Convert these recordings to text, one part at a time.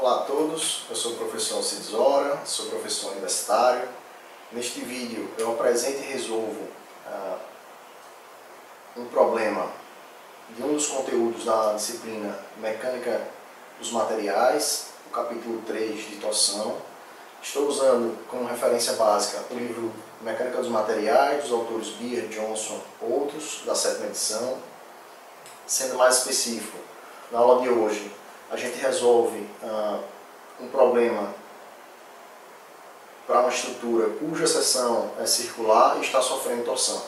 Olá a todos, eu sou o professor Alcides Ora, sou professor universitário. Neste vídeo eu apresento e resolvo um problema de um dos conteúdos da disciplina Mecânica dos Materiais, o capítulo 3 de torção. Estou usando como referência básica o livro Mecânica dos Materiais, dos autores Beer, Johnson, outros, da 7ª edição. Sendo mais específico, na aula de hoje a gente resolve um problema para uma estrutura cuja seção é circular e está sofrendo torção.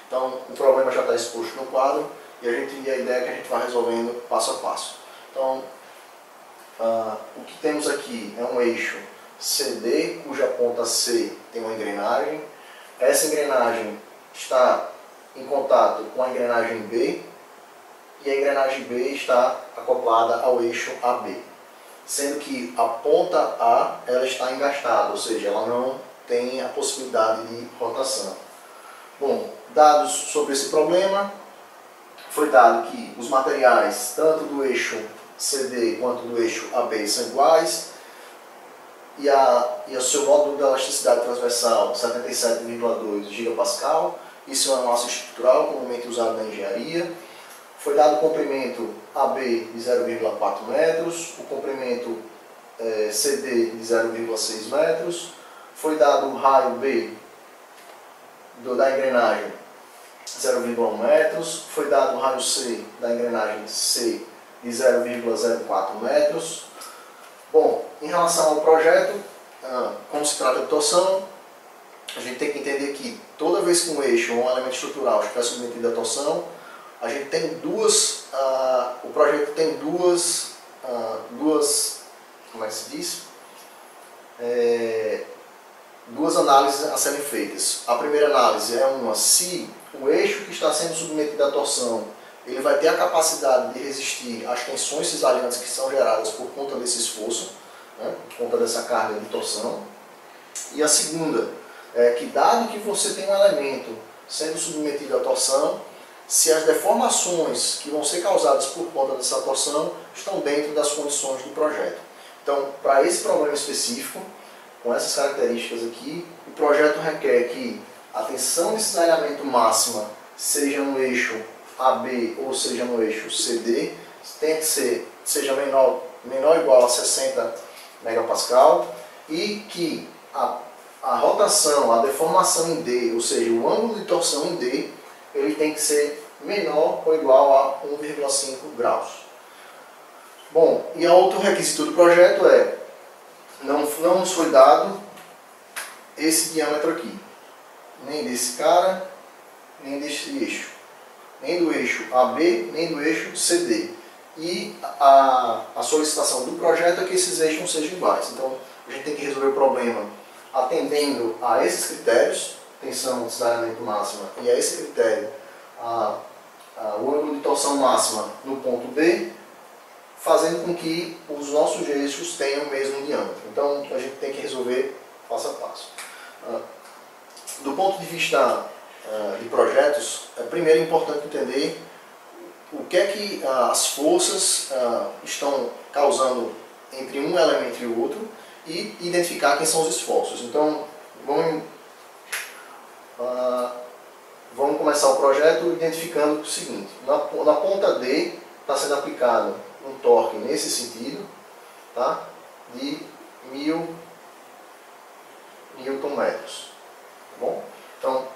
Então o problema já está exposto no quadro e a ideia é que a gente vai resolvendo passo a passo. Então o que temos aqui é um eixo CD cuja ponta C tem uma engrenagem. Essa engrenagem está em contato com a engrenagem B e a engrenagem B está acoplada ao eixo AB, sendo que a ponta A ela está engastada, ou seja, ela não tem a possibilidade de rotação. Bom, dados sobre esse problema, foi dado que os materiais tanto do eixo CD quanto do eixo AB são iguais e o seu módulo de elasticidade transversal 77,2 GPa. Isso é uma massa estrutural comumente usada na engenharia. Foi dado o comprimento AB de 0,4 metros, o comprimento CD de 0,6 metros. Foi dado o raio B da engrenagem 0,1 metros. Foi dado o raio C da engrenagem C de 0,04 metros. Bom, em relação ao projeto, como se trata de torção, a gente tem que entender que toda vez que um eixo ou um elemento estrutural estiver submetido à torção, a gente tem o projeto tem duas, como é que se diz? Duas análises a serem feitas. A primeira análise é se o eixo que está sendo submetido à torção, ele vai ter a capacidade de resistir às tensões cisalhantes que são geradas por conta desse esforço, né, por conta dessa carga de torção. E a segunda é que, dado que você tem um elemento sendo submetido à torção, se as deformações que vão ser causadas por conta dessa torção estão dentro das condições do projeto. Então, para esse problema específico, com essas características aqui, o projeto requer que a tensão de cisalhamento máxima, seja no eixo AB ou seja no eixo CD, seja menor ou igual a 60 MPa e que a rotação, a deformação em D, ou seja, o ângulo de torção em D, ele tem que ser menor ou igual a 1,5 graus. Bom, e outro requisito do projeto não nos foi dado esse diâmetro aqui, nem desse cara, nem desse eixo, nem do eixo AB, nem do eixo CD. E a solicitação do projeto é que esses eixos não sejam iguais. Então a gente tem que resolver o problema atendendo a esses critérios, tensão de cisalhamento máxima, e a esse critério, o ângulo de torção máxima no ponto D, fazendo com que os nossos eixos tenham o mesmo diâmetro. Então a gente tem que resolver passo a passo. Do ponto de vista de projetos, primeiro é importante entender o que é que as forças estão causando entre um elemento e o outro e identificar quem são os esforços. Então vamos começar o projeto identificando o seguinte: na ponta D está sendo aplicado um torque nesse sentido, tá? De 1000 Nm. Tá bom? Então,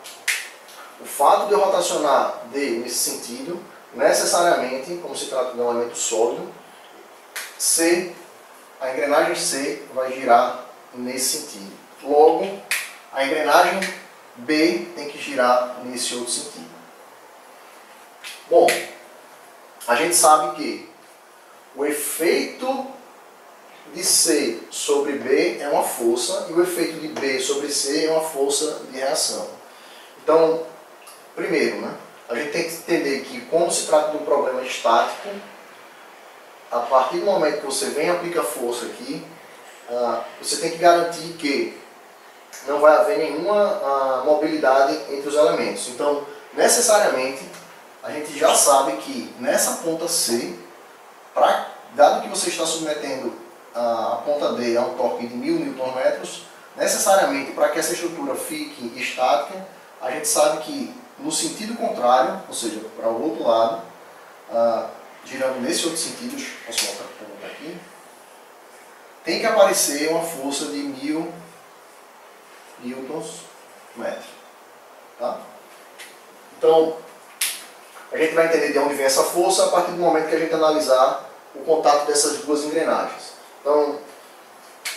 o fato de eu rotacionar D nesse sentido, necessariamente, como se trata de um elemento sólido, a engrenagem C vai girar nesse sentido. Logo, a engrenagem B tem que girar nesse outro sentido. Bom, a gente sabe que o efeito de C sobre B é uma força e o efeito de B sobre C é uma força de reação. Então, primeiro, a gente tem que entender que, como se trata de um problema estático, a partir do momento que você vem e aplica força aqui, você tem que garantir que não vai haver nenhuma mobilidade entre os elementos. Então, necessariamente, a gente já sabe que nessa ponta C, dado que você está submetendo a ponta D é um torque de 1000 Nm, necessariamente para que essa estrutura fique estática, a gente sabe que no sentido contrário, ou seja, para o outro lado, girando nesse outro sentido, posso botar aqui, tem que aparecer uma força de 1000 Nm. Tá? Então, a gente vai entender de onde vem essa força a partir do momento que a gente analisar o contato dessas duas engrenagens. Então,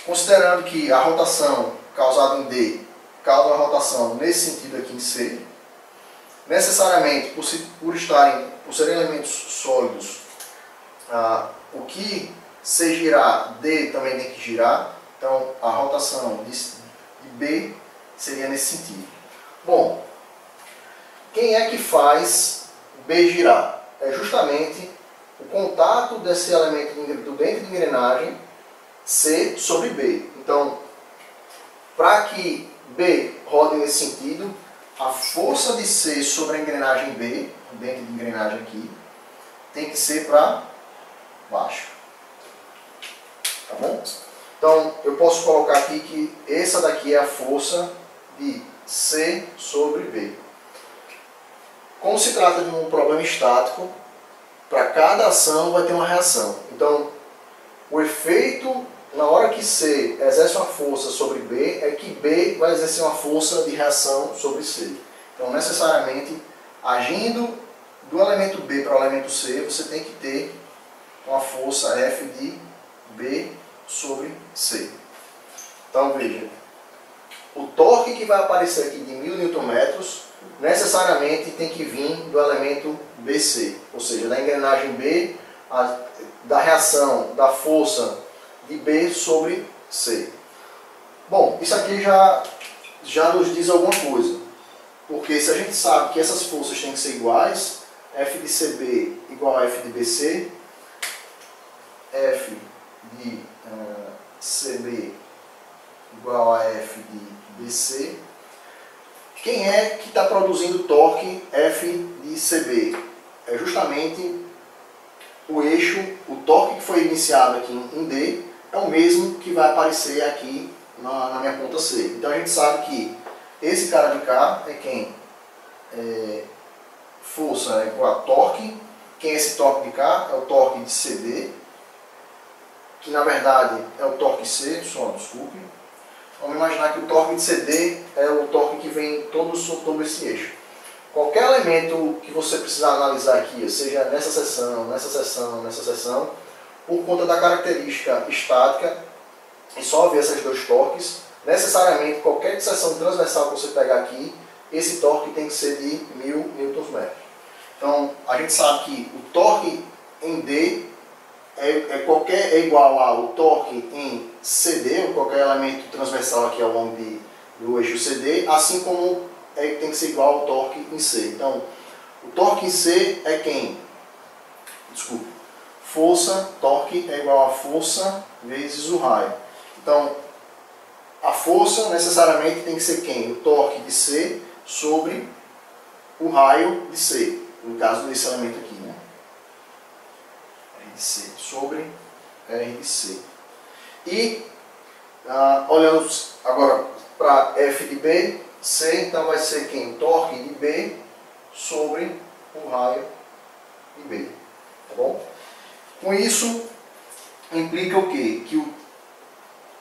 considerando que a rotação causada em D causa uma rotação nesse sentido aqui em C, necessariamente, por serem elementos sólidos, o que C girar, D também tem que girar. Então, a rotação de B seria nesse sentido. Bom, quem é que faz B girar? É justamente o contato desse elemento do dentro de engrenagem C sobre B. Então, para que B rode nesse sentido, a força de C sobre a engrenagem B, dentro de engrenagem aqui, tem que ser para baixo. Tá bom? Então, eu posso colocar aqui que essa daqui é a força de C sobre B. Como se trata de um problema estático, para cada ação vai ter uma reação. Então, o efeito na hora que C exerce uma força sobre B, é que B vai exercer uma força de reação sobre C. Então, necessariamente, agindo do elemento B para o elemento C, você tem que ter uma força F de B sobre C. Então, veja, o torque que vai aparecer aqui de 1000 Nm, necessariamente tem que vir do elemento BC, ou seja, da engrenagem B, da reação da força de B sobre C. Bom, isso aqui já nos diz alguma coisa, porque se a gente sabe que essas forças têm que ser iguais, F de CB igual a F de BC, F de CB igual a F de BC, quem é que está produzindo torque F de CB? É justamente o eixo, o torque que foi iniciado aqui em D, é o mesmo que vai aparecer aqui na minha ponta C. Então a gente sabe que esse cara de cá é quem? Força é igual a torque. Quem é esse torque de cá? É o torque de CD, que na verdade é o torque C, só desculpe. Vamos imaginar que o torque de CD é o torque que vem todo esse eixo. Qualquer elemento que você precisar analisar aqui, seja nessa seção, nessa seção, nessa seção, por conta da característica estática, e só ver esses dois torques, necessariamente qualquer seção transversal que você pegar aqui, esse torque tem que ser de 1000 Nm. Então, a gente sabe que o torque em D é igual ao torque em CD, ou qualquer elemento transversal aqui ao longo do eixo CD, assim como tem que ser igual ao torque em C. Então, o torque em C é quem? Desculpa. Força, torque é igual a força vezes o raio. Então, a força necessariamente tem que ser quem? O torque de C sobre o raio de C. No caso desse elemento aqui, né? R de C sobre R de C. E, olhando agora para F de B, C, então vai ser quem? O torque de B sobre o raio de B. Tá bom? Com isso, implica o quê? Que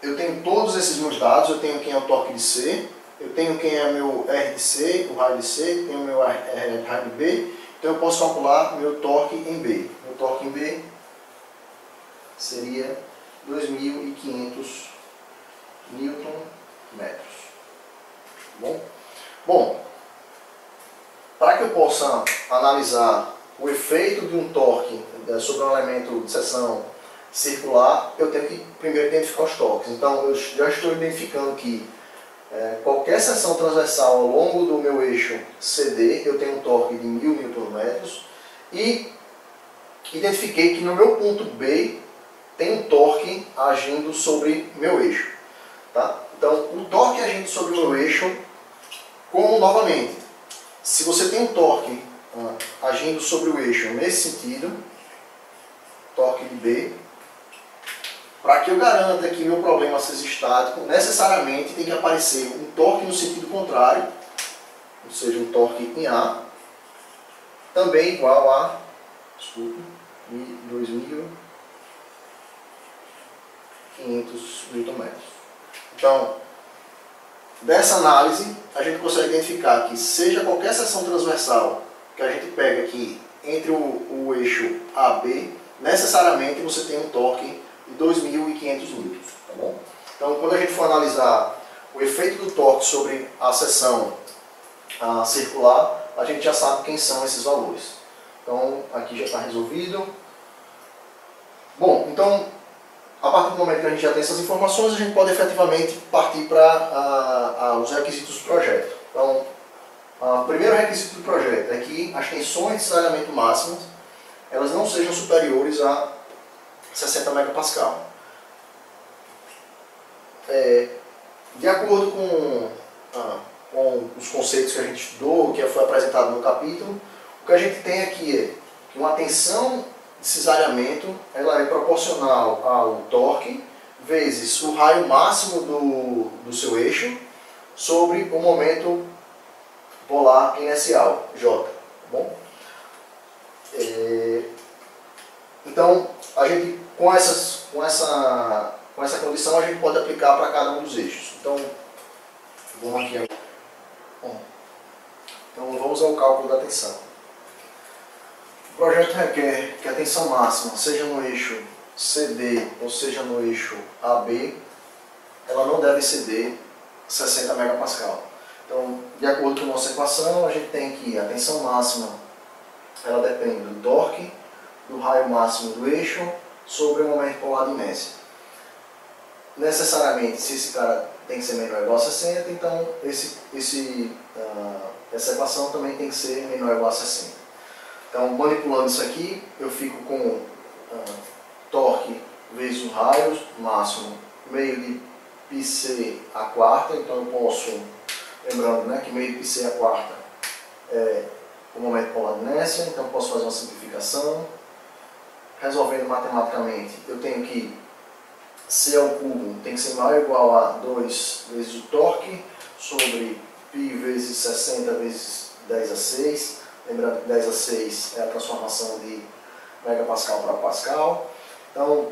eu tenho todos esses meus dados, eu tenho quem é o torque de C, eu tenho quem é o meu R de C, o raio de C, tenho o meu raio de B, então eu posso calcular meu torque em B. Meu torque em B seria 2.500 Nm. Bom, para que eu possa analisar o efeito de um torque sobre um elemento de seção circular, eu tenho que primeiro identificar os torques. Então, eu já estou identificando que qualquer seção transversal ao longo do meu eixo CD, eu tenho um torque de 1000 Nm, e identifiquei que no meu ponto B tem um torque agindo sobre meu eixo. Tá? Então, o torque agindo sobre o meu eixo, como novamente, se você tem um torque agindo sobre o eixo nesse sentido, torque de B, Para que eu garanta que meu problema seja estático, necessariamente tem que aparecer um torque no sentido contrário, ou seja, um torque em A, também igual a 2.500 Nm. Então, dessa análise, a gente consegue identificar que seja qualquer seção transversal que a gente pega aqui entre o eixo AB, necessariamente você tem um torque de 2.500 N, tá bom? Então, quando a gente for analisar o efeito do torque sobre a seção circular, a gente já sabe quem são esses valores. Então, aqui já está resolvido. Bom, então, a partir do momento que a gente já tem essas informações, a gente pode efetivamente partir para os requisitos do projeto. Então, o primeiro requisito do projeto é que as tensões de cisalhamento máximas elas não sejam superiores a 60 MPa. De acordo com os conceitos que a gente estudou, que foi apresentado no capítulo, o que a gente tem aqui é que uma tensão de cisalhamento ela é proporcional ao torque vezes o raio máximo do seu eixo sobre o momento polar inercial, J. Tá bom? Então, a gente, com essa condição, a gente pode aplicar para cada um dos eixos. Então, vamos aqui. Bom, então, vamos ao cálculo da tensão. O projeto requer que a tensão máxima, seja no eixo CD ou seja no eixo AB, ela não deve exceder 60 MPa. Então, de acordo com a nossa equação, a gente tem que a tensão máxima ela depende do torque, do raio máximo do eixo sobre o momento polar de inércia. Necessariamente, se esse cara tem que ser menor ou igual a 60, então essa equação também tem que ser menor ou igual a 60. Então, manipulando isso aqui, eu fico com torque vezes o raio máximo meio de πc a quarta, então eu posso, lembrando, né, que meio de πc a quarta é o momento polar de inércia, então eu posso fazer uma simplificação. Resolvendo matematicamente, eu tenho que C ao cubo tem que ser maior ou igual a 2 vezes o torque sobre π vezes 60 vezes 10 a 6. Lembrando que 10 a 6 é a transformação de megapascal para pascal. Então,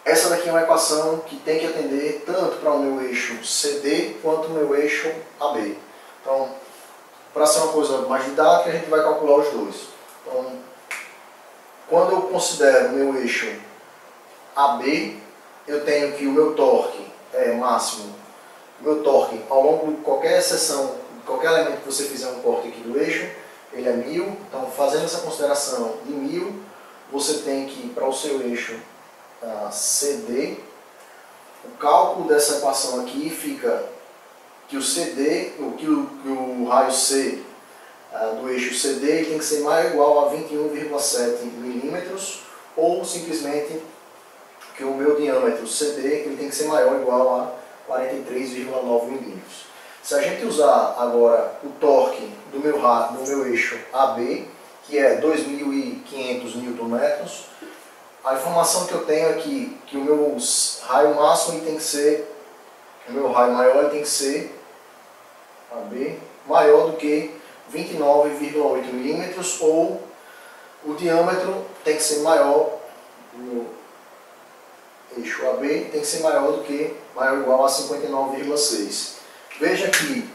essa daqui é uma equação que tem que atender tanto para o meu eixo CD quanto o meu eixo AB. Então, para ser uma coisa mais didática, a gente vai calcular os dois. Então, quando eu considero o meu eixo AB, eu tenho que o meu torque máximo, o meu torque ao longo de qualquer seção, qualquer elemento que você fizer um corte aqui do eixo, ele é 1000. Então, fazendo essa consideração de 1000, você tem que, para o seu eixo CD, o cálculo dessa equação aqui fica que o CD, que o raio C do eixo CD tem que ser maior ou igual a 21,7 milímetros, ou simplesmente que o meu diâmetro CD ele tem que ser maior ou igual a 43,9 milímetros. Se a gente usar agora o torque do meu eixo AB, que é 2.500 Nm, a informação que eu tenho aqui que o meu raio máximo tem que ser, o meu raio maior ele tem que ser AB maior do que 29,8 milímetros, ou o diâmetro tem que ser maior, o eixo AB tem que ser maior do que, maior ou igual a 59,6. Veja que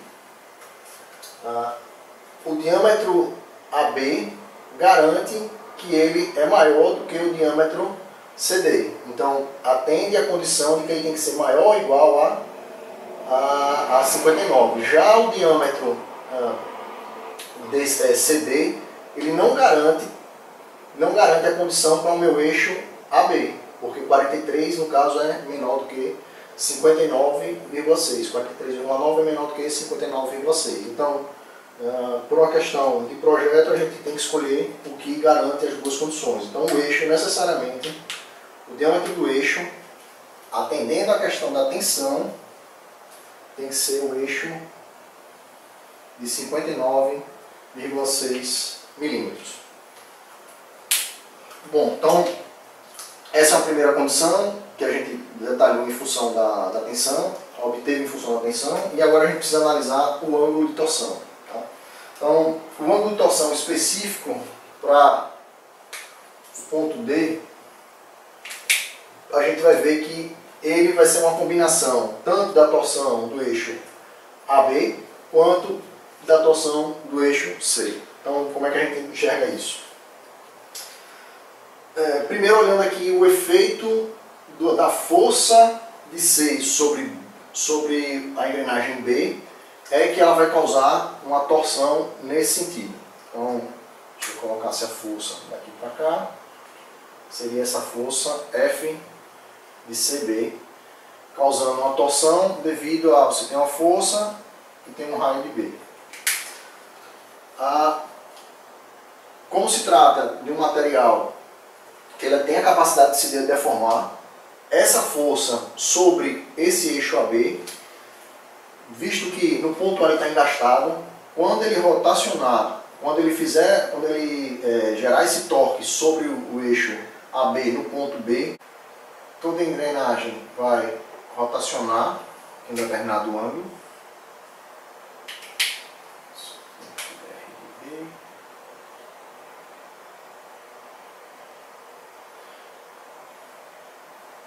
o diâmetro AB garante que ele é maior do que o diâmetro CD. Então, atende à condição de que ele tem que ser maior ou igual a 59. Já o diâmetro desse CD, ele não garante a condição para o meu eixo AB, porque 43 no caso é menor do que 59,6. 43,9 é menor do que 59,6. Então, por uma questão de projeto, a gente tem que escolher o que garante as duas condições. Então, o eixo, necessariamente, o diâmetro do eixo, atendendo à questão da tensão, tem que ser o eixo de 59,6 milímetros. Bom, então, essa é a primeira condição. que a gente detalhou em função da tensão, obteve em função da tensão, e agora a gente precisa analisar o ângulo de torção. Tá? Então, o ângulo de torção específico para o ponto D, a gente vai ver que ele vai ser uma combinação tanto da torção do eixo AB quanto da torção do eixo C. Então, como é que a gente enxerga isso? Primeiro, olhando aqui o efeito da força de C sobre a engrenagem B, é que ela vai causar uma torção nesse sentido. Então, deixa eu colocar essa força daqui para cá. Seria essa força F de CB, causando uma torção devido a você tem uma força e tem um raio de B. Como se trata de um material que ele tem a capacidade de se deformar, essa força sobre esse eixo AB, visto que no ponto A ele está engastado, quando ele rotacionar, quando ele gerar esse torque sobre o eixo AB no ponto B, toda a engrenagem vai rotacionar em determinado ângulo.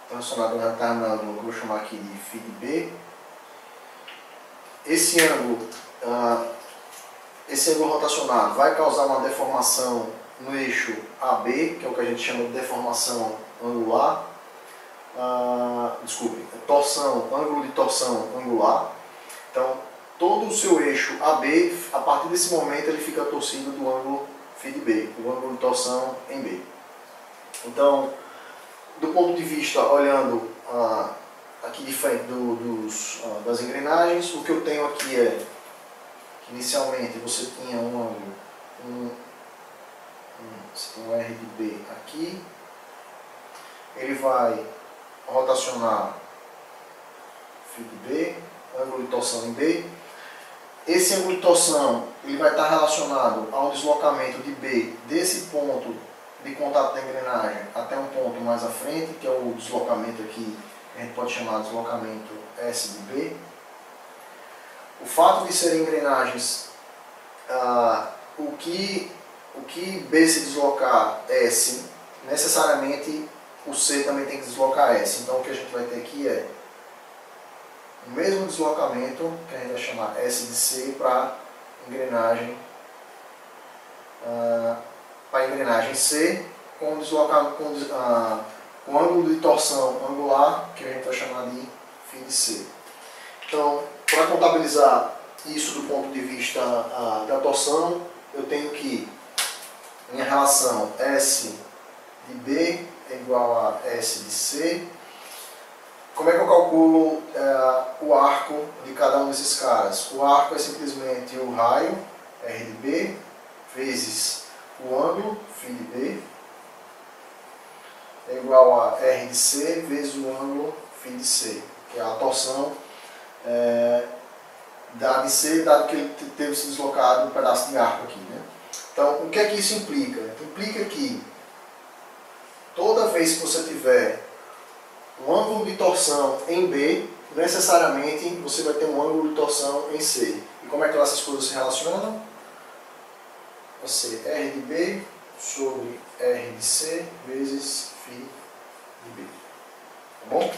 Relacionado a um determinado ângulo, vou chamar aqui de φ de B. Esse ângulo rotacionado vai causar uma deformação no eixo AB, que é o que a gente chama de deformação angular. Ângulo de torção angular. Então, todo o seu eixo AB, a partir desse momento, ele fica torcido do ângulo φ de B, do ângulo de torção em B. Então, do ponto de vista, olhando aqui de frente das engrenagens, o que eu tenho aqui é que inicialmente você tinha um ângulo, você tem um R de B aqui, ele vai rotacionar φ de B, ângulo de torção em B. Esse ângulo de torção ele vai estar relacionado ao deslocamento de B desse ponto de contato da engrenagem até um ponto mais à frente, que é o deslocamento aqui, que a gente pode chamar de deslocamento S de B. O fato de serem engrenagens, o que B se deslocar S, necessariamente o C também tem que deslocar S. Então o que a gente vai ter aqui é o mesmo deslocamento, que a gente vai chamar S de C, para engrenagem C, com o ângulo de torção angular, que a gente vai chamar de φ de C. Então, para contabilizar isso do ponto de vista da torção, eu tenho que minha relação S de B é igual a S de C. Como é que eu calculo o arco de cada um desses caras? O arco é simplesmente o raio, R de B, vezes o ângulo, φ de B, é igual a R de C vezes o ângulo, φ de C, que é a torção da de C, dado que ele teve se deslocado um pedaço de arco aqui. Né? Então, o que é que isso implica? Implica que toda vez que você tiver um ângulo de torção em B, necessariamente você vai ter um ângulo de torção em C. E como é que essas coisas se relacionam? Vai ser R de B sobre R de C vezes φ de B. Tá bom?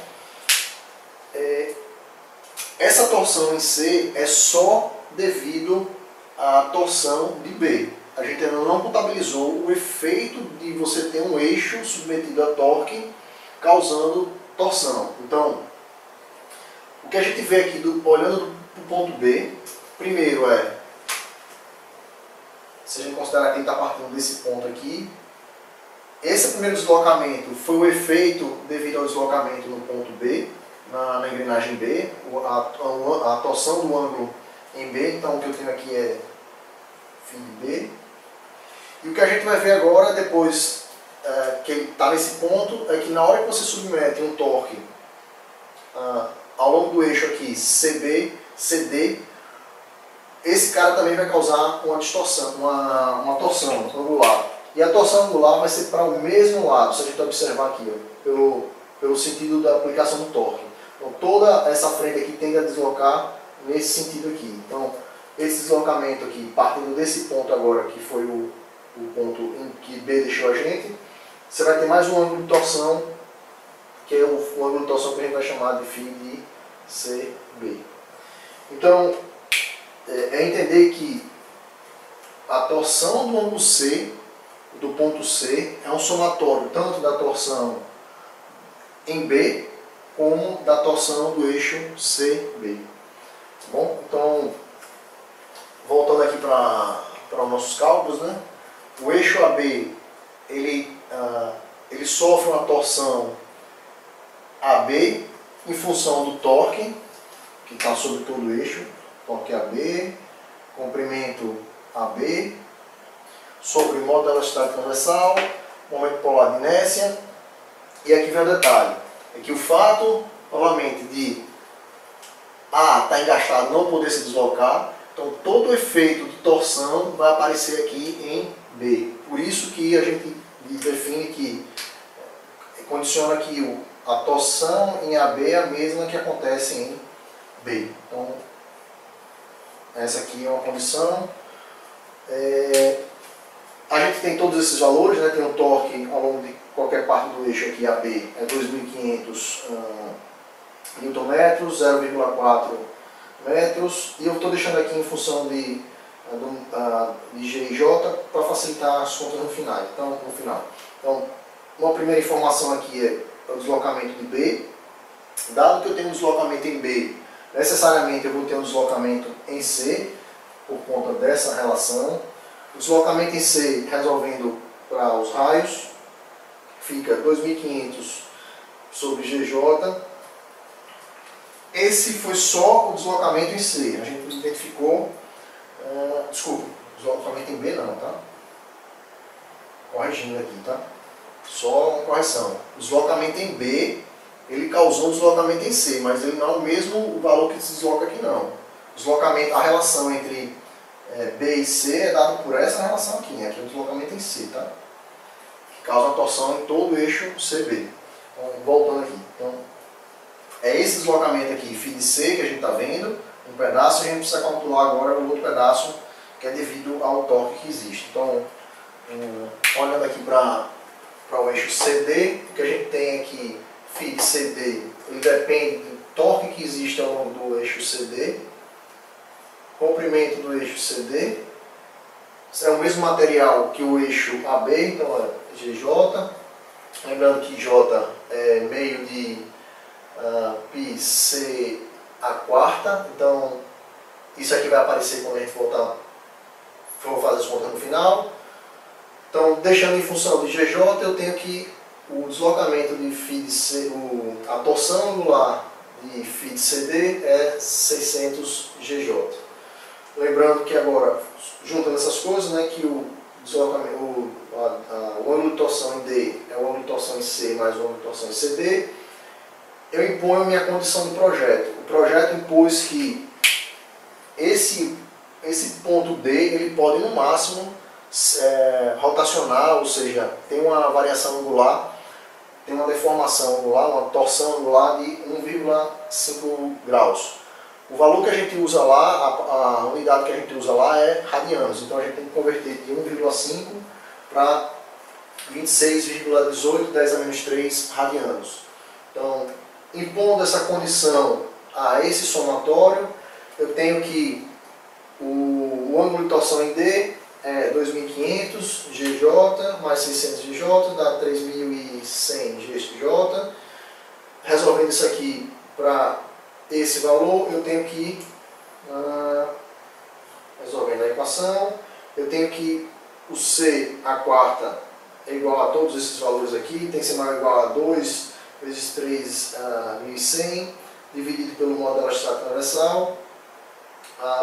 Essa torção em C é só devido à torção de B. A gente ainda não contabilizou o efeito de você ter um eixo submetido a torque causando torção. Então, o que a gente vê aqui, olhando para o ponto B, primeiro se a gente considerar que ele está partindo desse ponto aqui, esse primeiro deslocamento foi o efeito devido ao deslocamento no ponto B, na engrenagem B, a torção do ângulo em B. Então o que eu tenho aqui é φ de B. E o que a gente vai ver agora, depois que ele está nesse ponto, é que na hora que você submete um torque ao longo do eixo aqui, CB, CD, esse cara também vai causar uma distorção, uma torção angular. E a torção angular vai ser para o mesmo lado. Se a gente observar aqui, pelo sentido da aplicação do torque. Então toda essa frente aqui tende a deslocar nesse sentido aqui. Então esse deslocamento aqui, partindo desse ponto agora, que foi o ponto em que B deixou a gente, você vai ter mais um ângulo de torção, que é o ângulo de torção que a gente vai chamar de φ de CB. Então, é entender que a torção do ângulo C, do ponto C, é um somatório tanto da torção em B, como da torção do eixo CB. Tá bom? Então, voltando aqui para os nossos cálculos, né? O eixo AB, ele sofre uma torção AB em função do torque, que está sobre todo o eixo, torque AB, comprimento AB, sobre modo de elasticidade transversal, momento polar de inércia. E aqui vem o detalhe, é que o fato, novamente, de A estar engaixado não poder se deslocar, então todo o efeito de torção vai aparecer aqui em B. Por isso que a gente define que, condiciona que a torção em AB é a mesma que acontece em B. Então, essa aqui é uma condição. A gente tem todos esses valores, né? Tem um torque ao longo de qualquer parte do eixo aqui, AB, é 2.500 Nm, 0,4 metros, e eu estou deixando aqui em função de G e J para facilitar as contas no final. Então, uma primeira informação aqui é o deslocamento de B. Dado que eu tenho um deslocamento em B, necessariamente eu vou ter um deslocamento em C, por conta dessa relação. O deslocamento em C, resolvendo para os raios, fica 2.500 sobre GJ. Esse foi só o deslocamento em C. A gente identificou, deslocamento em B não, tá? Corrigindo aqui, tá? Só uma correção. O deslocamento em B, ele causou um deslocamento em C, mas ele não é o mesmo valor que se desloca aqui não. O deslocamento, a relação entre B e C é dada por essa relação aqui, né? Aqui é o deslocamento em C, tá? Que causa uma torção em todo o eixo CB. Então, voltando aqui. Então, é esse deslocamento aqui, φ de C, que a gente está vendo, um pedaço, e a gente precisa calcular agora o outro pedaço, que é devido ao torque que existe. Então, olhando aqui para o eixo CD, o que a gente tem aqui, φ de CD, ele depende do torque que existe ao longo do eixo CD, comprimento do eixo CD, é o mesmo material que o eixo AB, então é GJ, lembrando que J é meio de πc a quarta, então isso aqui vai aparecer quando a gente for fazer as contas no final. Então, deixando em função de GJ, eu tenho que o deslocamento de φ de C, a torção angular de φ de CD é 600 GJ. Lembrando que agora, juntando essas coisas, né, que o ângulo de torção em D é o ângulo de torção em C mais o ângulo de torção em CD, eu imponho minha condição de projeto. O projeto impôs que esse ponto D ele pode no máximo rotacionar, ou seja, tem uma variação angular, tem uma deformação angular, uma torção angular de 1,5 graus. O valor que a gente usa lá, a unidade que a gente usa lá é radianos, então a gente tem que converter de 1,5 para 26,18 10⁻³ radianos. Então, impondo essa condição a esse somatório, eu tenho que o ângulo de torção em D é 2.500 GJ mais 600 GJ, dá 3.100 GJ. Resolvendo isso aqui para esse valor, eu tenho que, resolvendo a equação, eu tenho que o C a quarta é igual a todos esses valores aqui, tem que ser maior ou igual a 2 vezes 3.100, dividido pelo modo de elasticidade transversal,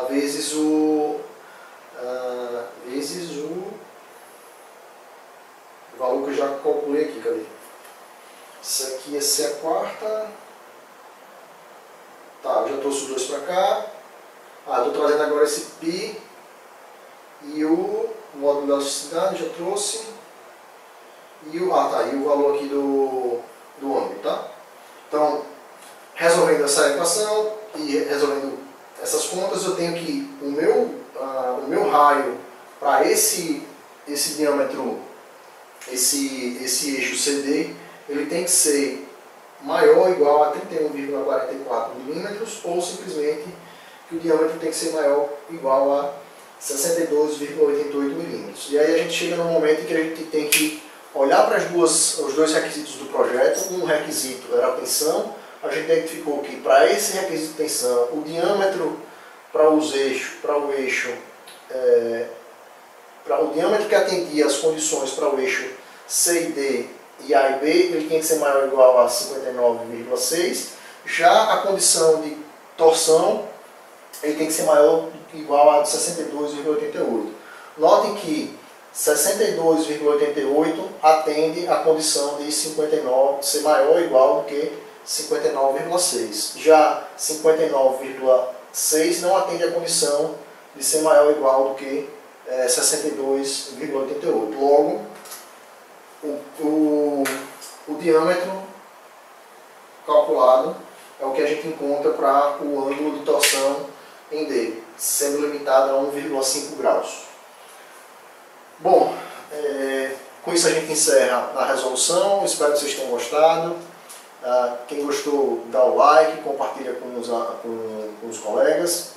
vezes o valor que eu já calculei aqui, cadê? Isso aqui é C a quarta. Tá, eu já trouxe os dois para cá. Estou trazendo agora esse π e o módulo de elasticidade, já trouxe. E o valor aqui do do ângulo, tá? Então, resolvendo essa equação e resolvendo essas contas, eu tenho que o meu raio para esse diâmetro, esse eixo CD, ele tem que ser maior ou igual a 31,44 milímetros, ou simplesmente que o diâmetro tem que ser maior ou igual a 62,88 milímetros. E aí a gente chega no momento em que a gente tem que olhar para os dois requisitos do projeto. Um requisito era a tensão. A gente identificou que para esse requisito de tensão, o diâmetro para o diâmetro que atendia as condições para o eixo C e D e A e B, ele tem que ser maior ou igual a 59,6. Já a condição de torção, ele tem que ser maior ou igual a 62,88. Notem que 62,88 atende à condição de 59 ser maior ou igual do que 59,6. Já 59,6 não atende à condição de ser maior ou igual do que 62,88. Logo, o diâmetro calculado é o que a gente encontra para o ângulo de torção em D, sendo limitado a 1,5 graus. Bom, com isso a gente encerra a resolução. Espero que vocês tenham gostado. Quem gostou, dá o like, compartilha com os colegas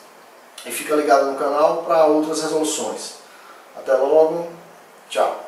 e fica ligado no canal para outras resoluções. Até logo, tchau!